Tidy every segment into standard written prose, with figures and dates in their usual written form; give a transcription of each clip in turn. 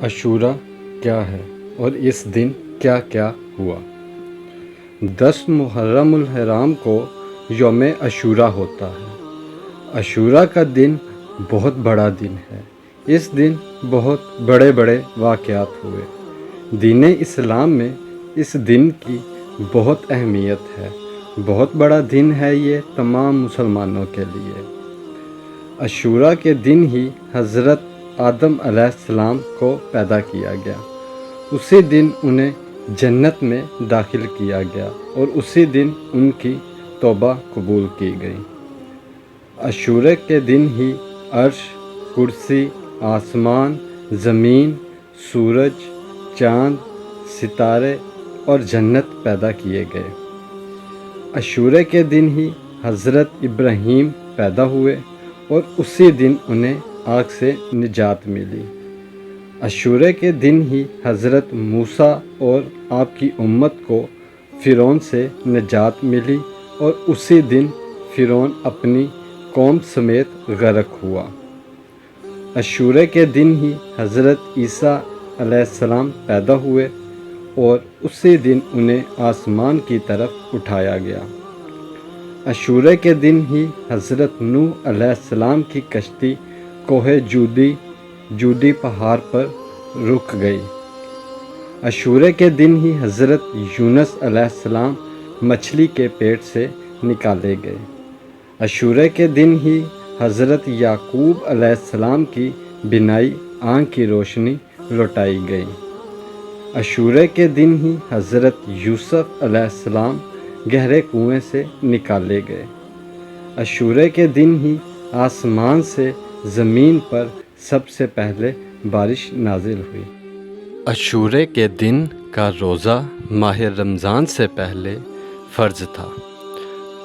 عاشورہ کیا ہے اور اس دن کیا کیا ہوا؟ 10 محرم الحرام کو یوم عاشورہ ہوتا ہے۔ عاشورہ کا دن بہت بڑا دن ہے۔ اس دن بہت بڑے بڑے واقعات ہوئے۔ دین اسلام میں اس دن کی بہت اہمیت ہے۔ بہت بڑا دن ہے یہ تمام مسلمانوں کے لیے۔ عاشورہ کے دن ہی حضرت آدم علیہ السلام کو پیدا کیا گیا۔ اسی دن انہیں جنت میں داخل کیا گیا اور اسی دن ان کی توبہ قبول کی گئی۔ عاشورہ کے دن ہی عرش، کرسی، آسمان، زمین، سورج، چاند، ستارے اور جنت پیدا کیے گئے۔ عاشورہ کے دن ہی حضرت ابراہیم پیدا ہوئے اور اسی دن انہیں آگ سے نجات ملی۔ عاشورہ کے دن ہی حضرت موسیٰ اور آپ کی امت کو فرعون سے نجات ملی اور اسی دن فرعون اپنی قوم سمیت غرق ہوا۔ عاشورہ کے دن ہی حضرت عیسیٰ علیہ السلام پیدا ہوئے اور اسی دن انہیں آسمان کی طرف اٹھایا گیا۔ عاشورہ کے دن ہی حضرت نوح علیہ السلام کی کشتی کوہ جودی پہاڑ پر رک گئی۔ عاشورہ کے دن ہی حضرت یونس علیہ السلام مچھلی کے پیٹ سے نکالے گئے۔ عاشورہ کے دن ہی حضرت یعقوب علیہ السلام کی بینائی آنکھ کی روشنی لوٹائی گئی۔ عاشورہ کے دن ہی حضرت یوسف علیہ السلام گہرے کنویں سے نکالے گئے۔ عاشورہ کے دن ہی آسمان سے زمین پر سب سے پہلے بارش نازل ہوئی۔ عاشورہ کے دن کا روزہ ماہ رمضان سے پہلے فرض تھا،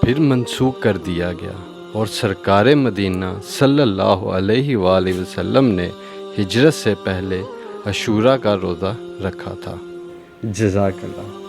پھر منسوخ کر دیا گیا اور سرکار مدینہ صلی اللہ علیہ وآلہ وسلم نے ہجرت سے پہلے عاشورہ کا روزہ رکھا تھا۔ جزاک اللہ۔